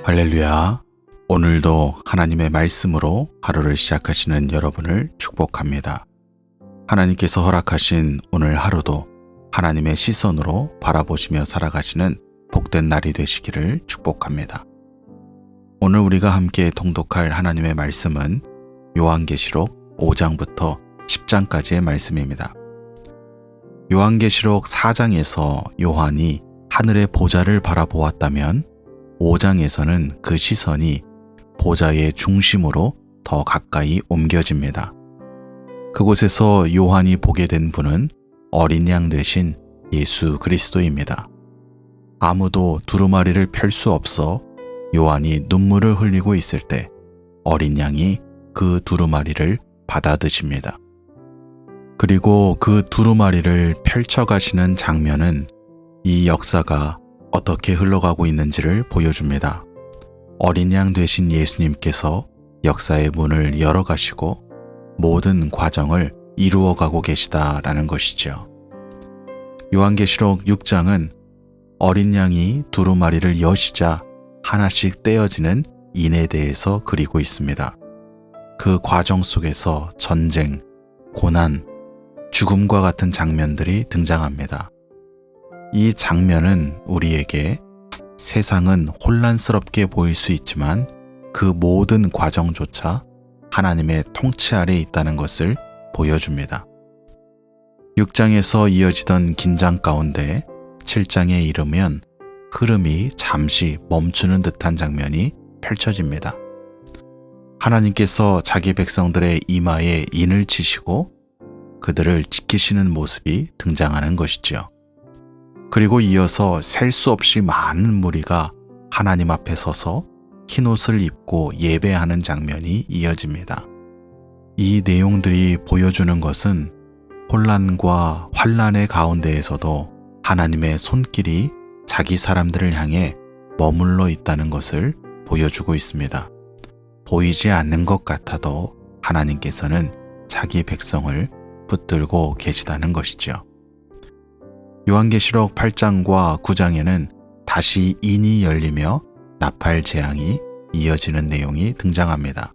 할렐루야. 오늘도 하나님의 말씀으로 하루를 시작하시는 여러분을 축복합니다. 하나님께서 허락하신 오늘 하루도 하나님의 시선으로 바라보시며 살아가시는 복된 날이 되시기를 축복합니다. 오늘 우리가 함께 통독할 하나님의 말씀은 요한계시록 5장부터 10장까지의 말씀입니다. 요한계시록 4장에서 요한이 하늘의 보좌를 바라보았다면 5장에서는 그 시선이 보좌의 중심으로 더 가까이 옮겨집니다. 그곳에서 요한이 보게 된 분은 어린 양 되신 예수 그리스도입니다. 아무도 두루마리를 펼 수 없어 요한이 눈물을 흘리고 있을 때 어린 양이 그 두루마리를 받아드십니다. 그리고 그 두루마리를 펼쳐가시는 장면은 이 역사가 어떻게 흘러가고 있는지를 보여줍니다. 어린 양 되신 예수님께서 역사의 문을 열어가시고 모든 과정을 이루어가고 계시다라는 것이죠. 요한계시록 6장은 어린 양이 두루마리를 여시자 하나씩 떼어지는 인에 대해서 그리고 있습니다. 그 과정 속에서 전쟁, 고난, 죽음과 같은 장면들이 등장합니다. 이 장면은 우리에게 세상은 혼란스럽게 보일 수 있지만 그 모든 과정조차 하나님의 통치 아래 있다는 것을 보여줍니다. 6장에서 이어지던 긴장 가운데 7장에 이르면 흐름이 잠시 멈추는 듯한 장면이 펼쳐집니다. 하나님께서 자기 백성들의 이마에 인을 치시고 그들을 지키시는 모습이 등장하는 것이지요. 그리고 이어서 셀 수 없이 많은 무리가 하나님 앞에 서서 흰옷을 입고 예배하는 장면이 이어집니다. 이 내용들이 보여주는 것은 혼란과 환란의 가운데에서도 하나님의 손길이 자기 사람들을 향해 머물러 있다는 것을 보여주고 있습니다. 보이지 않는 것 같아도 하나님께서는 자기 백성을 붙들고 계시다는 것이죠. 요한계시록 8장과 9장에는 다시 인이 열리며 나팔 재앙이 이어지는 내용이 등장합니다.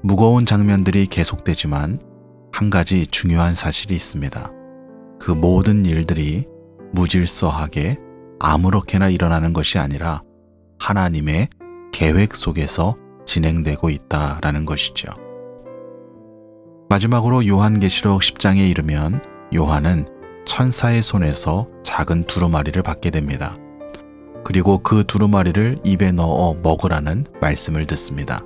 무거운 장면들이 계속되지만 한 가지 중요한 사실이 있습니다. 그 모든 일들이 무질서하게 아무렇게나 일어나는 것이 아니라 하나님의 계획 속에서 진행되고 있다라는 것이죠. 마지막으로 요한계시록 10장에 이르면 요한은 천사의 손에서 작은 두루마리를 받게 됩니다. 그리고 그 두루마리를 입에 넣어 먹으라는 말씀을 듣습니다.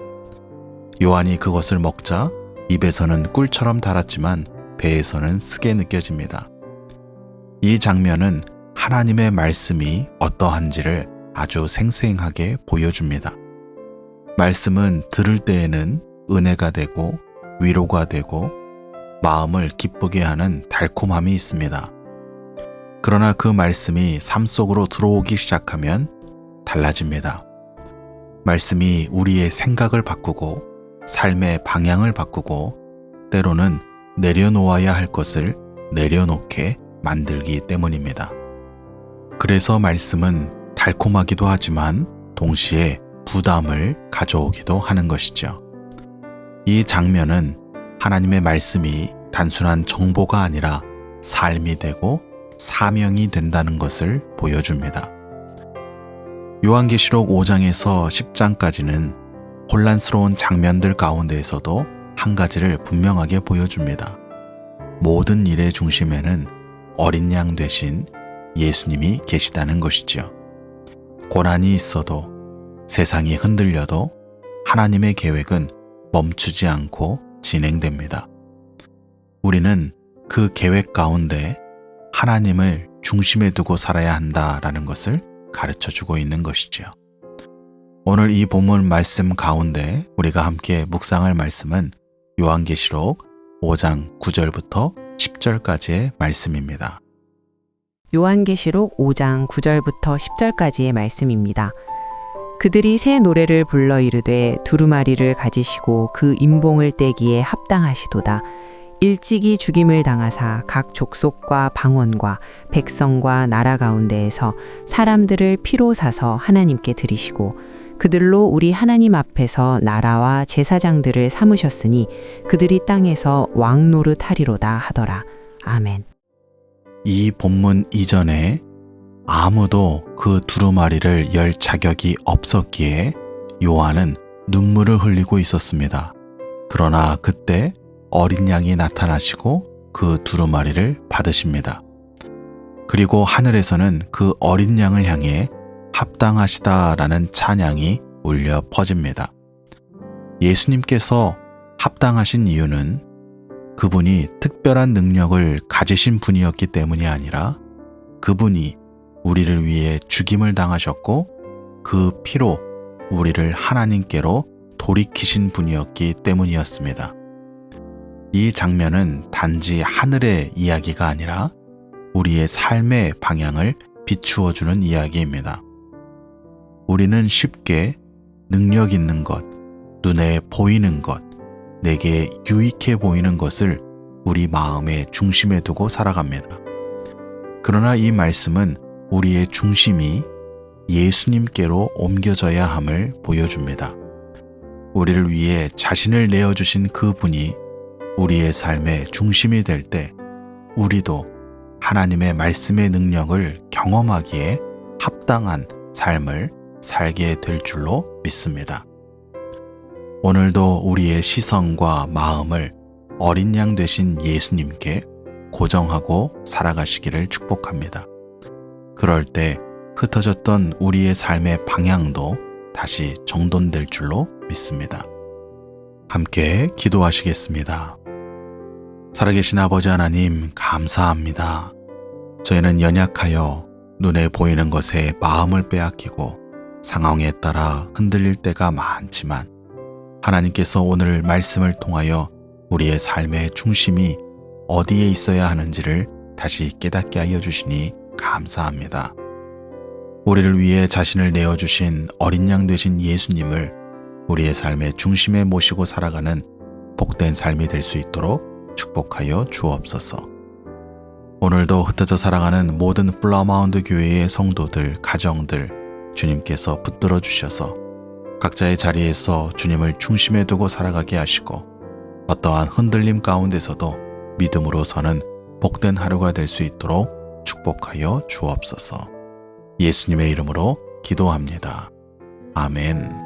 요한이 그것을 먹자 입에서는 꿀처럼 달았지만 배에서는 쓰게 느껴집니다. 이 장면은 하나님의 말씀이 어떠한지를 아주 생생하게 보여줍니다. 말씀은 들을 때에는 은혜가 되고 위로가 되고 마음을 기쁘게 하는 달콤함이 있습니다. 그러나 그 말씀이 삶 속으로 들어오기 시작하면 달라집니다. 말씀이 우리의 생각을 바꾸고 삶의 방향을 바꾸고 때로는 내려놓아야 할 것을 내려놓게 만들기 때문입니다. 그래서 말씀은 달콤하기도 하지만 동시에 부담을 가져오기도 하는 것이죠. 이 장면은 하나님의 말씀이 단순한 정보가 아니라 삶이 되고 사명이 된다는 것을 보여줍니다. 요한계시록 5장에서 10장까지는 혼란스러운 장면들 가운데에서도 한 가지를 분명하게 보여줍니다. 모든 일의 중심에는 어린 양 되신 예수님이 계시다는 것이죠. 고난이 있어도 세상이 흔들려도 하나님의 계획은 멈추지 않고 진행됩니다. 우리는 그 계획 가운데 하나님을 중심에 두고 살아야 한다라는 것을 가르쳐주고 있는 것이죠. 오늘 이 본문 말씀 가운데 우리가 함께 묵상할 말씀은 요한계시록 5장 9절부터 10절까지의 말씀입니다. 요한계시록 5장 9절부터 10절까지의 말씀입니다. 그들이 새 노래를 불러 이르되 두루마리를 가지시고 그 임봉을 떼기에 합당하시도다. 일찍이 죽임을 당하사 각 족속과 방언과 백성과 나라 가운데에서 사람들을 피로 사서 하나님께 드리시고 그들로 우리 하나님 앞에서 나라와 제사장들을 삼으셨으니 그들이 땅에서 왕 노릇하리로다 하더라. 아멘. 이 본문 이전에 아무도 그 두루마리를 열 자격이 없었기에 요한은 눈물을 흘리고 있었습니다. 그러나 그때 어린 양이 나타나시고 그 두루마리를 받으십니다. 그리고 하늘에서는 그 어린 양을 향해 합당하시다라는 찬양이 울려 퍼집니다. 예수님께서 합당하신 이유는 그분이 특별한 능력을 가지신 분이었기 때문이 아니라 그분이 우리를 위해 죽임을 당하셨고 그 피로 우리를 하나님께로 돌이키신 분이었기 때문이었습니다. 이 장면은 단지 하늘의 이야기가 아니라 우리의 삶의 방향을 비추어주는 이야기입니다. 우리는 쉽게 능력 있는 것, 눈에 보이는 것, 내게 유익해 보이는 것을 우리 마음의 중심에 두고 살아갑니다. 그러나 이 말씀은 우리의 중심이 예수님께로 옮겨져야 함을 보여줍니다. 우리를 위해 자신을 내어주신 그분이 우리의 삶의 중심이 될 때 우리도 하나님의 말씀의 능력을 경험하기에 합당한 삶을 살게 될 줄로 믿습니다. 오늘도 우리의 시선과 마음을 어린 양 되신 예수님께 고정하고 살아가시기를 축복합니다. 그럴 때 흩어졌던 우리의 삶의 방향도 다시 정돈될 줄로 믿습니다. 함께 기도하시겠습니다. 살아계신 아버지 하나님, 감사합니다. 저희는 연약하여 눈에 보이는 것에 마음을 빼앗기고 상황에 따라 흔들릴 때가 많지만 하나님께서 오늘 말씀을 통하여 우리의 삶의 중심이 어디에 있어야 하는지를 다시 깨닫게 하여 주시니 감사합니다. 우리를 위해 자신을 내어주신 어린 양 되신 예수님을 우리의 삶의 중심에 모시고 살아가는 복된 삶이 될 수 있도록 축복하여 주옵소서. 오늘도 흩어져 살아가는 모든 플라마운드 교회의 성도들, 가정들 주님께서 붙들어 주셔서 각자의 자리에서 주님을 중심에 두고 살아가게 하시고 어떠한 흔들림 가운데서도 믿음으로 서는 복된 하루가 될 수 있도록 축복하여 주옵소서. 예수님의 이름으로 기도합니다. 아멘.